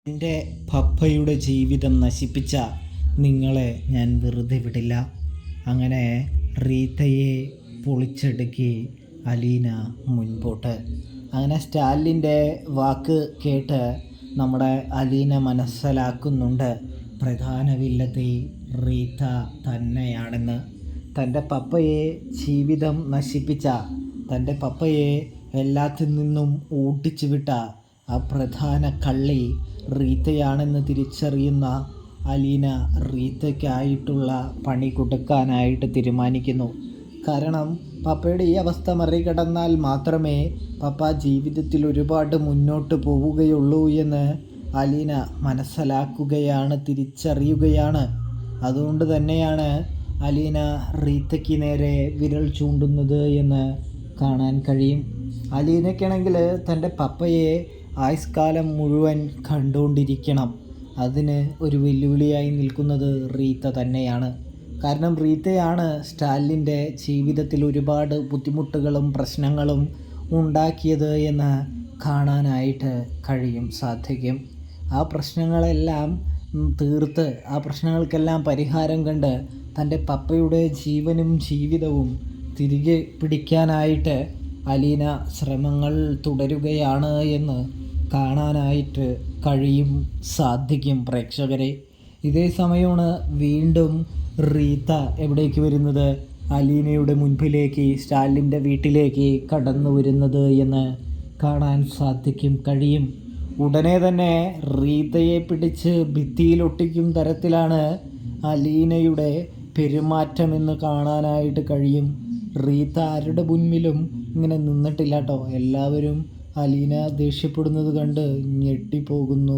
എൻ്റെ പപ്പയുടെ ജീവിതം നശിപ്പിച്ച നിങ്ങളെ ഞാൻ വെറുതെ വിടില്ല. അങ്ങനെ റീത്തയെ പൊളിച്ചടുക്കി അലീന മുൻപോട്ട്. അങ്ങനെ സ്റ്റാലിൻ്റെ വാക്ക് കേട്ട് നമ്മുടെ അലീന മനസ്സിലാക്കുന്നുണ്ട് പ്രധാന വില്ലത്തി റീത്ത തന്നെയാണെന്ന്. തൻ്റെ പപ്പയെ ജീവിതം നശിപ്പിച്ച, തൻ്റെ പപ്പയെ എല്ലാത്തിൽ നിന്നും ഓടിച്ചു വിട്ട ആ പ്രധാന കള്ളി റീത്തയാണെന്ന് തിരിച്ചറിയുന്ന അലീന റീത്തയ്ക്കായിട്ടുള്ള പണി കൊടുക്കാനായിട്ട് തീരുമാനിക്കുന്നു. കാരണം പപ്പയുടെ ഈ അവസ്ഥ മറികടന്നാൽ മാത്രമേ പപ്പ ജീവിതത്തിൽ ഒരുപാട് മുന്നോട്ട് പോവുകയുള്ളൂ എന്ന് അലീന മനസ്സിലാക്കുകയാണ്, തിരിച്ചറിയുകയാണ്. അതുകൊണ്ട് തന്നെയാണ് അലീന റീത്തയ്ക്ക് നേരെ വിരൽ ചൂണ്ടുന്നത് എന്ന് കാണാൻ കഴിയും. അലീനയ്ക്കാണെങ്കിൽ തൻ്റെ പപ്പയെ ആയുഷ്കാലം മുഴുവൻ കണ്ടുകൊണ്ടിരിക്കണം. അതിന് ഒരു വെല്ലുവിളിയായി നിൽക്കുന്നത് റീത്ത തന്നെയാണ്. കാരണം റീത്തയാണ് സ്റ്റാലിൻ്റെ ജീവിതത്തിൽ ഒരുപാട് ബുദ്ധിമുട്ടുകളും പ്രശ്നങ്ങളും ഉണ്ടാക്കിയത് എന്ന് കാണാനായിട്ട് സാധിക്കും. ആ പ്രശ്നങ്ങളെല്ലാം തീർത്ത്, ആ പ്രശ്നങ്ങൾക്കെല്ലാം പരിഹാരം കണ്ട് തൻ്റെ പപ്പയുടെ ജീവനും ജീവിതവും തിരികെ പിടിക്കാനായിട്ട് അലീന ശ്രമങ്ങൾ തുടരുകയാണ് എന്ന് കാണാനായിട്ട് സാധിക്കും പ്രേക്ഷകരെ. ഇതേ സമയമാണ് വീണ്ടും റീത്ത എവിടേക്ക് വരുന്നത്? അലീനയുടെ മുൻപിലേക്ക്, സ്റ്റാലിൻ്റെ വീട്ടിലേക്ക് കടന്നു വരുന്നത് എന്ന് കാണാൻ കഴിയും. ഉടനെ തന്നെ റീത്തയെ പിടിച്ച് ഭിത്തിയിലൊട്ടിക്കും തരത്തിലാണ് അലീനയുടെ പെരുമാറ്റമെന്ന് കാണാനായിട്ട് കഴിയും. റീത്ത ആരുടെ മുൻപിലും ഇങ്ങനെ നിന്നിട്ടില്ല കേട്ടോ. എല്ലാവരും അലീന ദേഷ്യപ്പെടുന്നത് കണ്ട് ഞെട്ടിപ്പോകുന്നു.